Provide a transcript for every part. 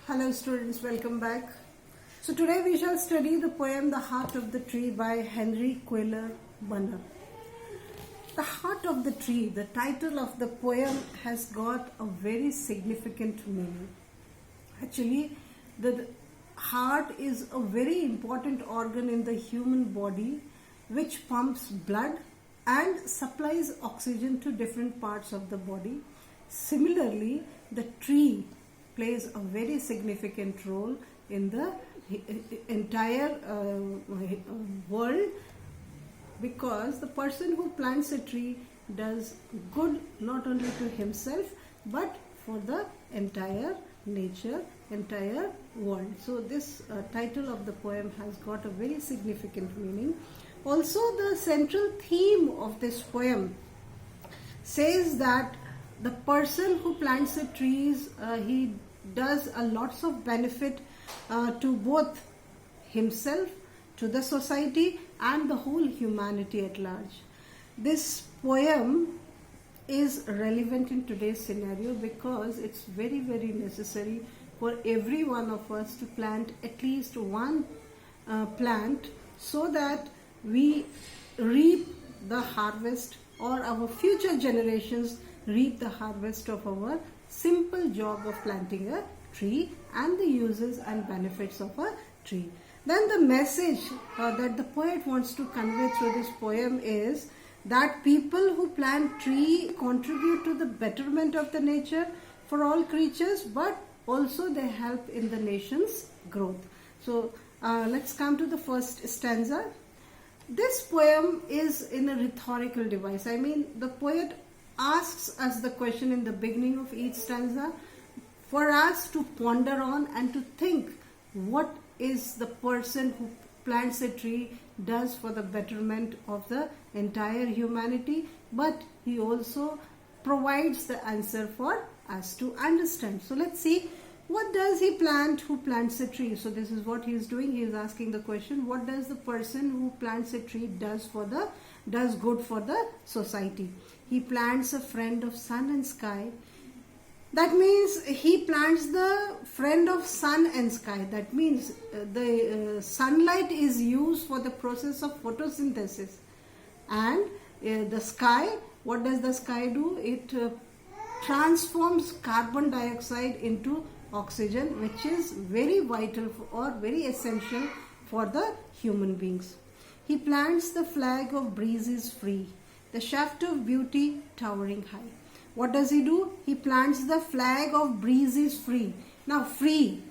Hello students, welcome back. So today we shall study the poem The Heart of the Tree by Henry Quayler Bunner. The Heart of the Tree, the title of the poem, has got a very significant meaning. Actually, the heart is a very important organ in the human body which pumps blood and supplies oxygen to different parts of the body. Similarly, the tree plays a very significant role in the entire world, because the person who plants a tree does good not only to himself but for the entire nature, entire world. So this title of the poem has got a very significant meaning. Also, the central theme of this poem says that the person who plants the trees, he does a lots of benefit to both himself, to the society and the whole humanity at large. This poem is relevant in today's scenario because it's very necessary for every one of us to plant at least one plant so that we reap the harvest, or our future generations reap the harvest of our simple job of planting a tree and the uses and benefits of a tree. Then the message that the poet wants to convey through this poem is that people who plant tree contribute to the betterment of the nature for all creatures, but also they help in the nation's growth. So let's come to the first stanza. This poem is in a rhetorical device. I mean, the poet asks us the question in the beginning of each stanza for us to ponder on and to think what is the person who plants a tree does for the betterment of the entire humanity, but he also provides the answer for us to understand. So let's see, what does he plant who plants a tree? So this is what he is doing. He is asking the question, what does the person who plants a tree does good for the society? He plants a friend of sun and sky. That means he plants the friend of sun and sky. That means the sunlight is used for the process of photosynthesis. And the sky, what does the sky do? It transforms carbon dioxide into oxygen, which is very vital or very essential for the human beings. He plants the flag of breeze is free, the shaft of beauty towering high. What does he do? He plants the flag of breeze is free. Now free,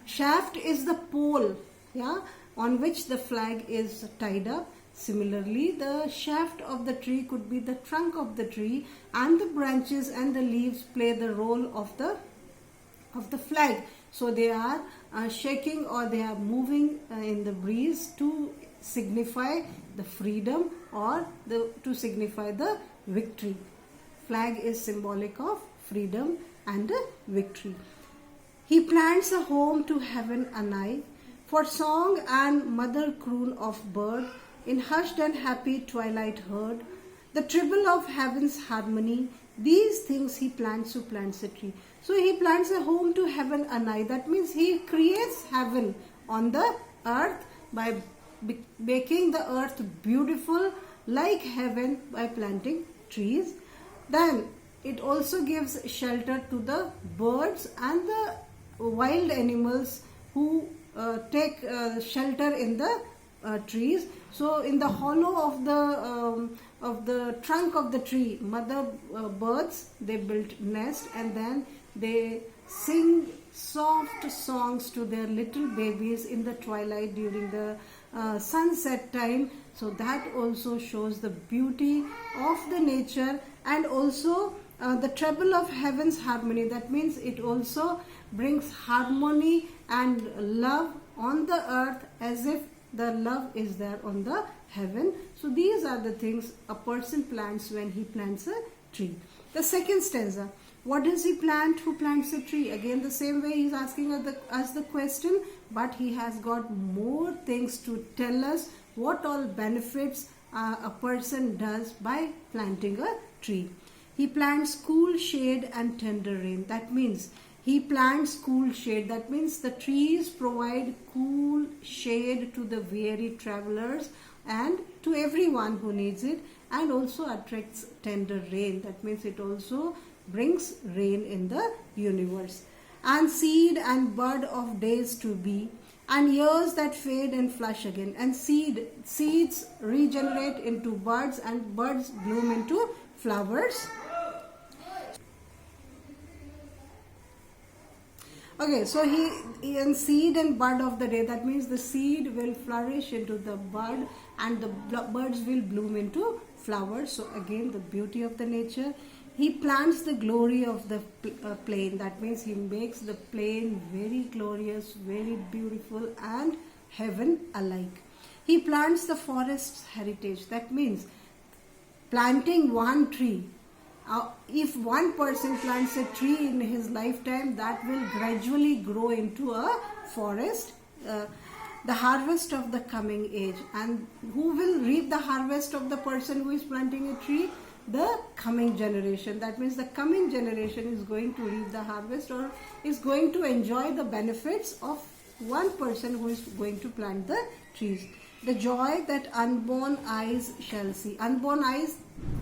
shaft is the pole, on which the flag is tied up. Similarly, the shaft of the tree could be the trunk of the tree, and the branches and the leaves play the role of the flag. So they are shaking or they are moving in the breeze to signify the freedom or to signify the victory. Flag is symbolic of freedom and victory. He plants a home to heaven anigh, for song and mother croon of bird, in hushed and happy twilight heard, the tribble of heaven's harmony. These things he plants who plants a tree. So he plants a home to heaven anigh. That means he creates heaven on the earth by making the earth beautiful like heaven by planting trees. Then it also gives shelter to the birds and the wild animals who take shelter in the trees. So in the hollow of the trunk of the tree, mother birds, they build nest, and then they sing soft songs to their little babies in the twilight during the sunset time. So that also shows the beauty of the nature, and also the treble of heaven's harmony. That means it also brings harmony and love on the earth, as if the love is there on the heaven. So these are the things a person plants when he plants a tree. The second stanza, what does he plant who plants a tree? Again, the same way he is asking us the question, but he has got more things to tell us what all benefits a person does by planting a tree. He plants cool shade and tender rain. That means He plants cool shade. That means the trees provide cool shade to the weary travelers and to everyone who needs it, and also attracts tender rain. That means it also brings rain in the universe. And seed and bud of days to be, and years that fade and flush again. And seeds regenerate into buds, and buds bloom into flowers. Okay, so he and seed and bud of the day, that means the seed will flourish into the bud and the buds will bloom into flowers. So again, the beauty of the nature. He plants the glory of the plain. That means he makes the plain very glorious, very beautiful, and heaven alike. He plants the forest's heritage. That means planting one tree. If one person plants a tree in his lifetime, that will gradually grow into a forest. The harvest of the coming age. And who will reap the harvest of the person who is planting a tree? The coming generation. That means the coming generation is going to reap the harvest, or is going to enjoy the benefits of one person who is going to plant the trees. The joy that unborn eyes shall see. Unborn eyes,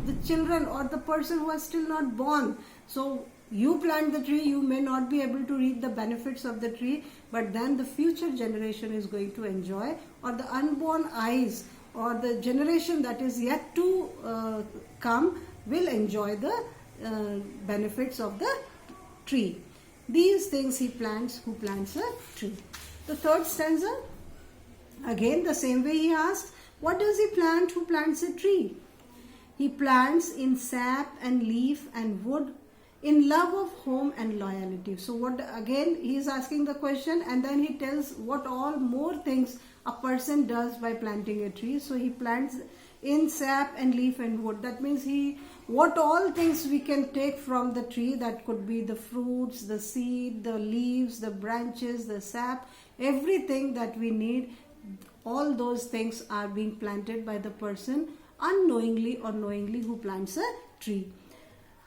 the children or the person who is still not born. So you plant the tree, you may not be able to reap the benefits of the tree, but then the future generation is going to enjoy, or the unborn eyes or the generation that is yet to come will enjoy the benefits of the tree. These things he plants who plants a tree. The third stanza, again the same way he asks, what does he plant who plants a tree? He plants in sap and leaf and wood, in love of home and loyalty. So what, again he is asking the question, and then he tells what all more things a person does by planting a tree. So he plants in sap and leaf and wood. That means what all things we can take from the tree. That could be the fruits, the seed, the leaves, the branches, the sap, everything that we need. All those things are being planted by the person unknowingly or knowingly who plants a tree.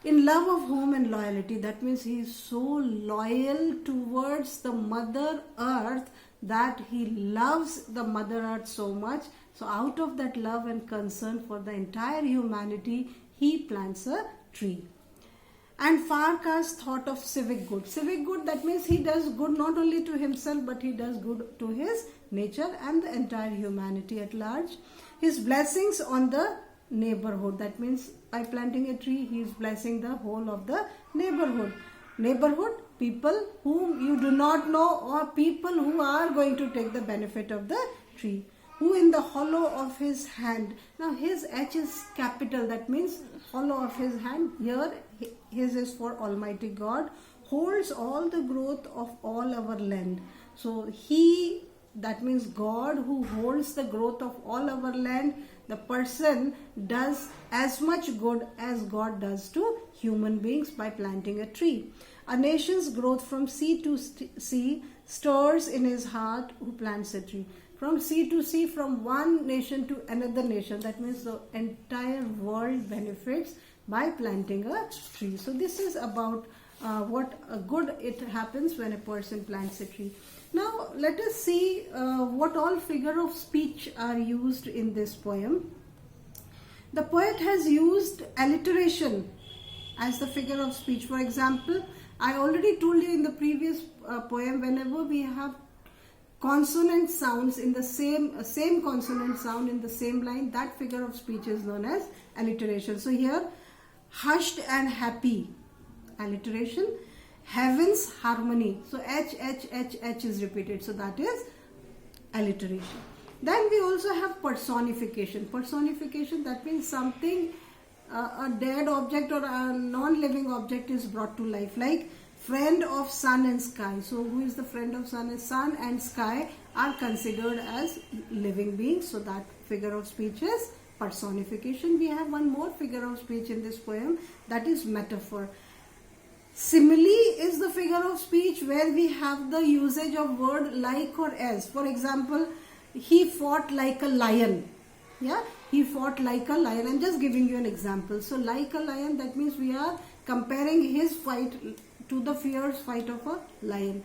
In love of home and loyalty, that means he is so loyal towards the Mother Earth that he loves the Mother Earth so much. So out of that love and concern for the entire humanity, he plants a tree. And far cast thought of civic good. Civic good, that means he does good not only to himself, but he does good to his nature and the entire humanity at large. His blessings on the neighborhood. That means by planting a tree, he is blessing the whole of the neighborhood. Neighborhood, people whom you do not know, or people who are going to take the benefit of the tree. Who in the hollow of his hand. Now his H is capital, that means hollow of his hand. Here his is for Almighty God, holds all the growth of all our land. So he, that means God, who holds the growth of all our land. The person does as much good as God does to human beings by planting a tree. A nation's growth from sea to sea stirs in his heart who plants a tree. From sea to sea, from one nation to another nation. That means the entire world benefits by planting a tree. So this is about what good it happens when a person plants a tree. Now let us see what all figure of speech are used in this poem. The poet has used alliteration as the figure of speech. For example, I already told you in the previous poem, whenever we have consonant sounds in the same consonant sound in the same line, that figure of speech is known as alliteration. So here, hushed and happy, alliteration. Heaven's harmony, so H, H, H, H is repeated, so that is alliteration. Then we also have personification. Personification, that means something, a dead object or a non-living object is brought to life, like friend of sun and sky. So who is the friend of sun? Sun and sky are considered as living beings. So that figure of speech is personification. We have one more figure of speech in this poem, that is metaphor. Simile is the figure of speech where we have the usage of word like or as. For example, he fought like a lion. Yeah, he fought like a lion. I'm just giving you an example. So like a lion, that means we are comparing his fight to the fierce fight of a lion.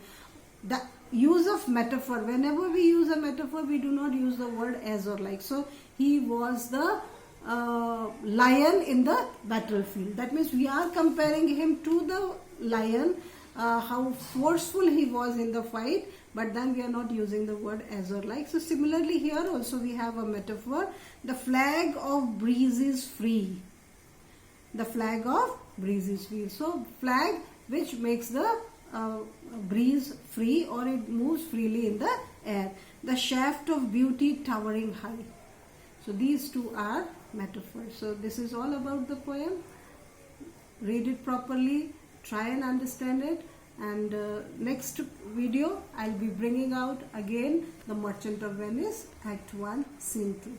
The use of metaphor, whenever we use a metaphor, we do not use the word as or like. So he was the lion in the battlefield. That means we are comparing him to the lion, how forceful he was in the fight, but then we are not using the word as or like. So similarly here also we have a metaphor. The flag of breeze is free. The flag of breeze is free. So flag which makes the breeze free, or it moves freely in the air. The shaft of beauty towering high. So these two are metaphors. So this is all about the poem. Read it properly, try and understand it, and next video I'll be bringing out again The Merchant of Venice, Act 1, Scene 2.